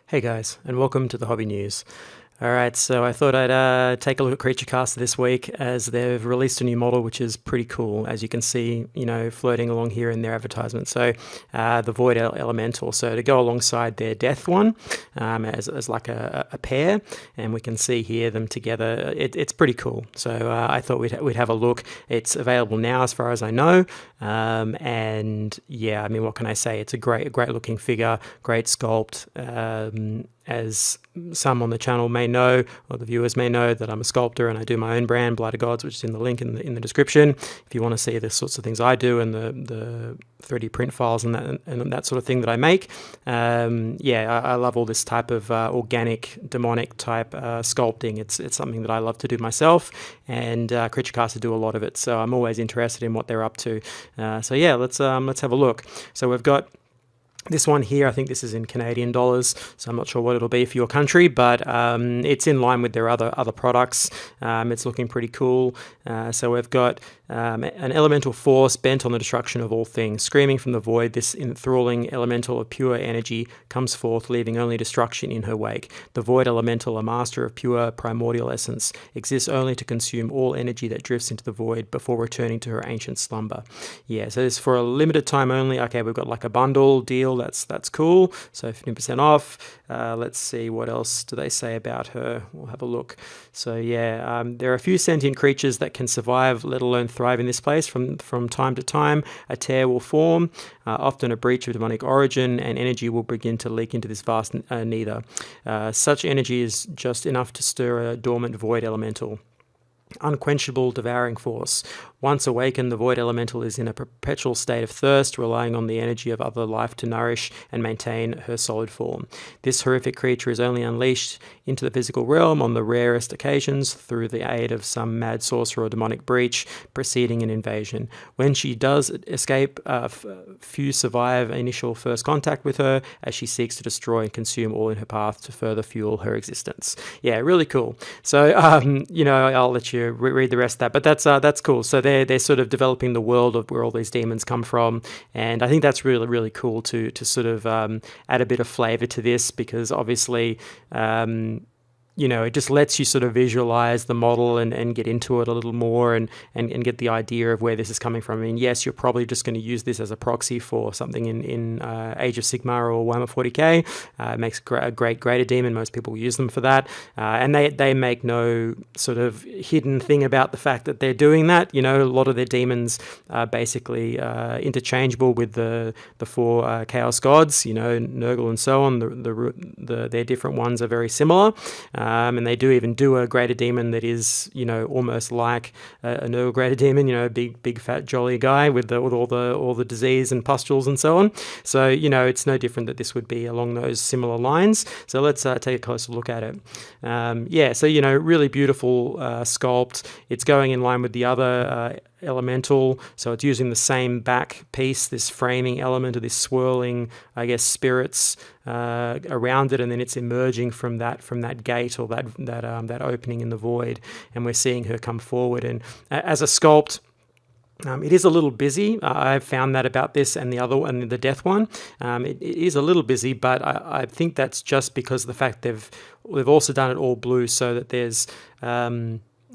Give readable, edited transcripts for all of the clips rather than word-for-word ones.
Hey guys, and welcome to the Hobby News. Alright, so I thought I'd take a look at Creature Caster this week as they've released a new model which is pretty cool, as you can see, floating along here in their advertisement. So the Void Elemental, so to go alongside their Death one as like a pair, and we can see here them together. It's pretty cool. So I thought we'd have a look. It's available now as far as I know, and yeah, I mean, what can I say? It's a great looking figure, great sculpt. As some on the channel may know, or the viewers may know, that I'm a sculptor and I do my own brand, Blood of Gods, which is in the link in the description. If you want to see the sorts of things I do and the 3D print files and that sort of thing that I make, yeah, I love all this type of organic, demonic type sculpting. It's something that I love to do myself, and Creature Caster do a lot of it. So I'm always interested in what they're up to. So yeah, let's have a look. So we've got this one here. I think this is in Canadian dollars, so I'm not sure what it'll be for your country, but it's in line with their other products. It's looking pretty cool. So we've got an elemental force bent on the destruction of all things. Screaming from the void, this enthralling elemental of pure energy comes forth, leaving only destruction in her wake. The void elemental, a master of pure primordial essence, exists only to consume all energy that drifts into the void before returning to her ancient slumber. Yeah, so it's for a limited time only. Okay, we've got like a bundle deal. That's cool. So 15% off. Let's see, what else do they say about her? We'll have a look. So yeah, there are a few sentient creatures that can survive, let alone thrive in this place. From time to time, a tear will form, often a breach of demonic origin, and energy will begin to leak into this vast nether. Such energy is just enough to stir a dormant void elemental. Unquenchable, devouring force. Once awakened, the void elemental is in a perpetual state of thirst, relying on the energy of other life to nourish and maintain her solid form. This horrific creature is only unleashed into the physical realm on the rarest occasions through the aid of some mad sorcerer or demonic breach preceding an invasion. When she does escape, few survive initial first contact with her, as she seeks to destroy and consume all in her path to further fuel her existence. Yeah, really cool. So, I'll let you read the rest of that, but that's cool. So they're sort of developing the world of where all these demons come from, and I think that's really cool to sort of add a bit of flavor to this, because obviously it just lets you sort of visualize the model and get into it a little more and get the idea of where this is coming from. I mean, yes, you're probably just going to use this as a proxy for something in Age of Sigmar or Warhammer 40k. It makes a great greater demon. Most people use them for that. And they make no sort of hidden thing about the fact that they're doing that. A lot of their demons are basically interchangeable with the four Chaos Gods, Nurgle and so on. Their different ones are very similar. And they even do a greater demon that is, almost like a Nurgle greater demon, big fat jolly guy with all the disease and pustules and so on. So it's no different that this would be along those similar lines. So let's take a closer look at it. So really beautiful sculpt. It's going in line with the other elemental, so it's using the same back piece, this framing element of this swirling, I guess, spirits around it, and then it's emerging from that gate or that opening in the void, and we're seeing her come forward. And as a sculpt, it is a little busy. I've found that about this and the other one, the Death one. It is a little busy, but I think that's just because of the fact they've also done it all blue, so that there's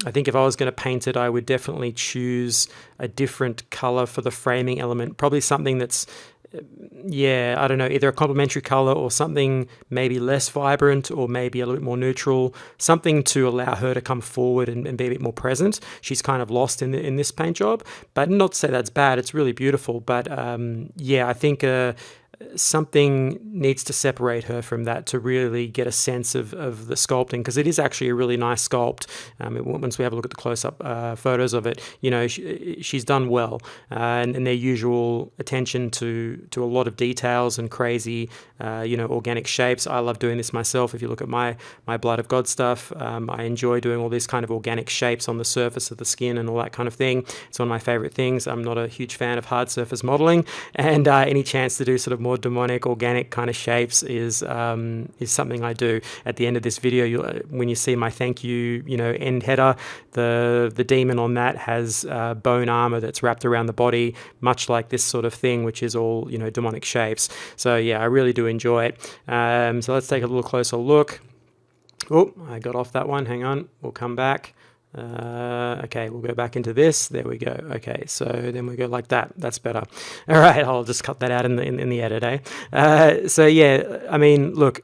I think if I was going to paint it, I would definitely choose a different color for the framing element. Probably something that's, I don't know, either a complementary color or something maybe less vibrant or maybe a little bit more neutral, something to allow her to come forward and be a bit more present. She's kind of lost in this paint job, but not to say that's bad. It's really beautiful. But I think something needs to separate her from that to really get a sense of the sculpting, because it is actually a really nice sculpt. Once we have a look at the close-up photos of it, she's done well, and their usual attention to a lot of details and crazy organic shapes. I love doing this myself. If you look at my Blood of God stuff, I enjoy doing all these kind of organic shapes on the surface of the skin and all that kind of thing. It's one of my favorite things. I'm not a huge fan of hard surface modeling, and any chance to do sort of more demonic, organic kind of shapes is something I do. At the end of this video, when you see my thank you, end header, the demon on that has bone armor that's wrapped around the body, much like this sort of thing, which is all demonic shapes. So yeah, I really do enjoy it. So let's take a little closer look. Oh, I got off that one. Hang on, we'll come back. Okay, we'll go back into this. There we go. Okay, so then we go like that. That's better. All right, I'll just cut that out in the edit, eh? So yeah, I mean, look,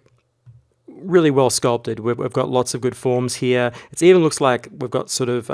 really well sculpted. We've got lots of good forms here. It even looks like we've got sort of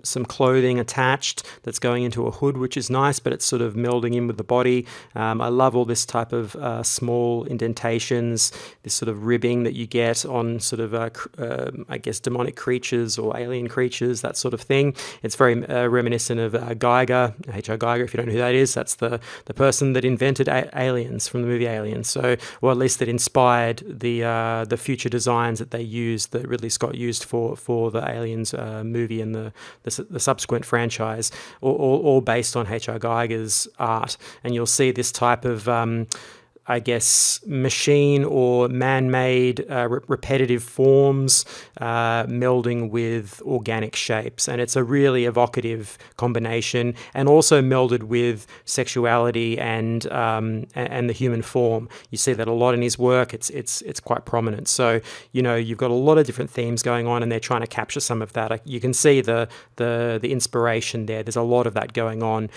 some clothing attached that's going into a hood, which is nice, but it's sort of melding in with the body. I love all this type of small indentations, this sort of ribbing that you get on sort of, I guess, demonic creatures or alien creatures, that sort of thing. It's very reminiscent of Geiger, H.R. Geiger, if you don't know who that is. That's the person that invented Aliens from the movie Aliens. So, or at least that inspired the future designs that they used, that Ridley Scott used for the Aliens movie and the subsequent franchise, all based on H.R. Geiger's art. And you'll see this type of I guess, machine or man-made repetitive forms melding with organic shapes. And it's a really evocative combination, and also melded with sexuality and the human form. You see that a lot in his work. It's quite prominent. So, you've got a lot of different themes going on, and they're trying to capture some of that. You can see the inspiration there. There's a lot of that going on.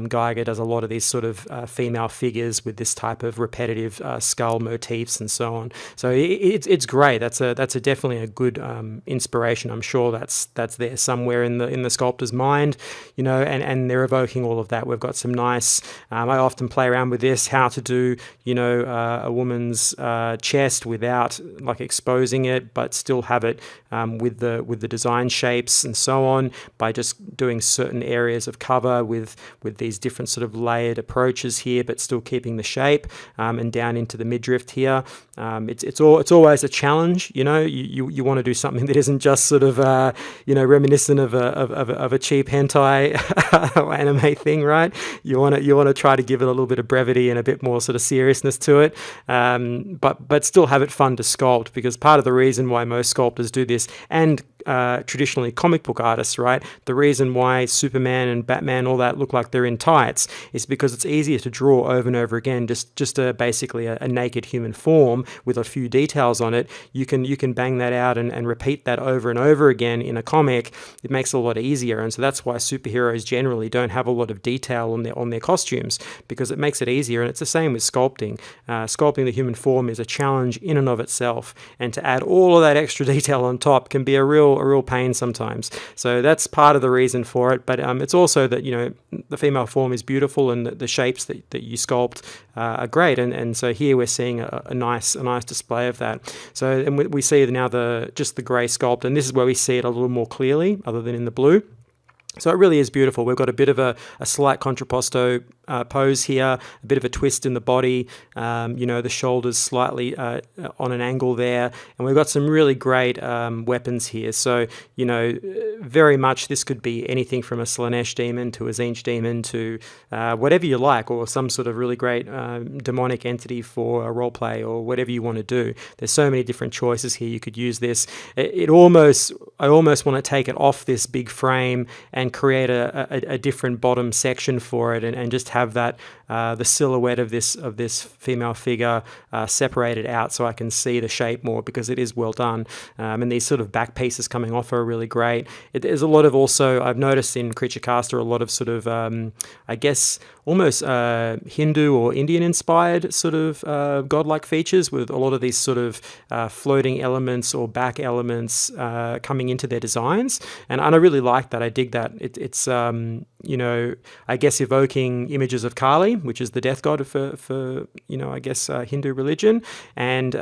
Geiger does a lot of these sort of female figures with this type of repetitive skull motifs and so on. So it's great. That's definitely a good inspiration. I'm sure that's there somewhere in the sculptor's mind, and they're evoking all of that. We've got some nice. I often play around with this, how to do a woman's chest without like exposing it, but still have it with the design shapes and so on, by just doing certain areas of cover with these different sort of layered approaches here, but still keeping the shape. And down into the midriff here. It's always a challenge, you want to do something that isn't just sort of reminiscent of a cheap hentai anime thing, right? You want to try to give it a little bit of brevity and a bit more sort of seriousness to it, but still have it fun to sculpt, because part of the reason why most sculptors do this, and traditionally comic book artists, right? The reason why Superman and Batman, all that, look like they're in tights is because it's easier to draw over and over again, just basically a naked human form with a few details on it. You can bang that out and repeat that over and over again in a comic. It makes it a lot easier, and so that's why superheroes generally don't have a lot of detail on their costumes, because it makes it easier. And it's the same with sculpting. Sculpting the human form is a challenge in and of itself, and to add all of that extra detail on top can be a real pain sometimes. So that's part of the reason for it. But it's also that the female form is beautiful, and the shapes that you sculpt are great. And so here we're seeing a nice display of that. So, and we see now just the grey sculpt, and this is where we see it a little more clearly, other than in the blue. So it really is beautiful. We've got a bit of a slight contrapposto pose here, a bit of a twist in the body, the shoulders slightly on an angle there, and we've got some really great weapons here. So, very much this could be anything from a Slanesh demon to a Tzeentch demon to whatever you like, or some sort of really great demonic entity for a roleplay, or whatever you want to do. There's so many different choices here. You could use this. I almost want to take it off this big frame and create a different bottom section for it, and just have that the silhouette of this female figure separated out, so I can see the shape more, because it is well done. And these sort of back pieces coming off are really great. There's a lot of, also I've noticed in Creature Caster, a lot of sort of I guess almost Hindu or Indian inspired sort of godlike features, with a lot of these sort of floating elements or back elements coming into their designs, and I really like that. I dig that. It's I guess evoking images of Kali, which is the death god for I guess Hindu religion, and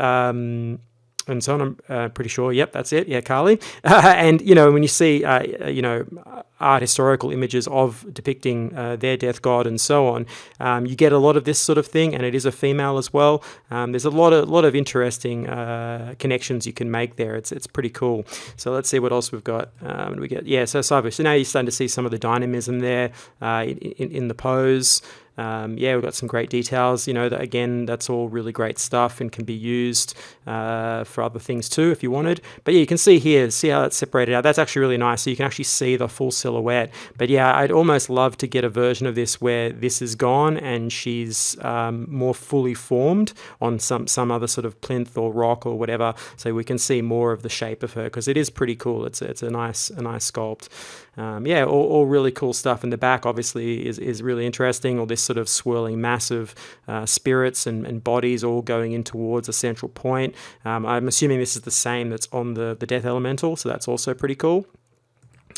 so on. I'm pretty sure. Yep, that's it. Yeah, Kali. And when you see art historical images of depicting their death god and so on, you get a lot of this sort of thing, and it is a female as well. There's a lot of interesting connections you can make there. It's pretty cool. So let's see what else we've got. So sideways. So now you're starting to see some of the dynamism there in the pose. Yeah, we've got some great details. That again, that's all really great stuff and can be used for other things too if you wanted. But yeah, you can see here, see how that's separated out. That's actually really nice. So you can actually see the full silhouette. But yeah, I'd almost love to get a version of this where this is gone and she's more fully formed on some other sort of plinth or rock or whatever, so we can see more of the shape of her, because it is pretty cool. It's a nice sculpt. Yeah, all really cool stuff. In the back obviously is really interesting. All this sort of swirling massive spirits and bodies all going in towards a central point. I'm assuming this is the same that's on the Death Elemental, so that's also pretty cool.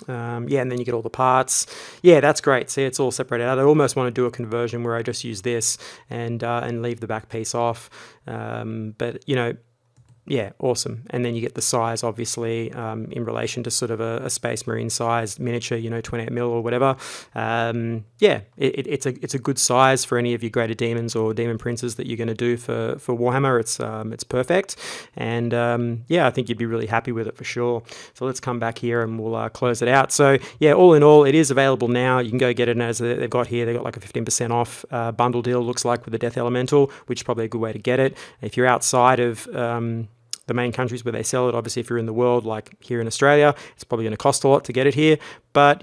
Yeah, and then you get all the parts. Yeah, that's great. See, it's all separated out. I almost want to do a conversion where I just use this and leave the back piece off. But yeah, awesome. And then you get the size, obviously, in relation to sort of a Space Marine size miniature, 28mm or whatever. Yeah, it's a good size for any of your greater demons or demon princes that you're going to do for Warhammer. It's perfect, and yeah, I think you'd be really happy with it for sure. So let's come back here and we'll close it out. So yeah, all in all, it is available now. You can go get it as they've got here. They've got like a 15% off bundle deal, looks like, with the Death Elemental, which is probably a good way to get it. If you're outside of the main countries where they sell it, obviously if you're in the world like here in Australia, it's probably going to cost a lot to get it here. But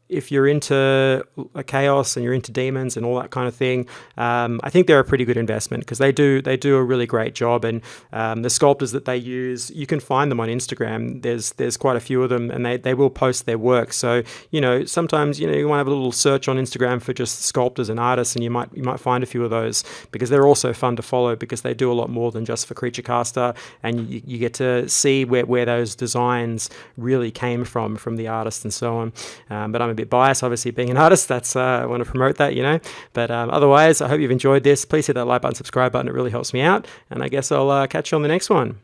if you're into chaos and you're into demons and all that kind of thing, I think they're a pretty good investment, because they do a really great job. And the sculptors that they use, you can find them on Instagram. There's quite a few of them, and they will post their work. So sometimes you want to have a little search on Instagram for just sculptors and artists, and you might find a few of those, because they're also fun to follow, because they do a lot more than just for Creature Caster, and you get to see where those designs really came from the artist and so on. But I'm a bit biased, obviously, being an artist. That's I want to promote that, But otherwise, I hope you've enjoyed this. Please hit that like button, subscribe button. It really helps me out. And I guess I'll catch you on the next one.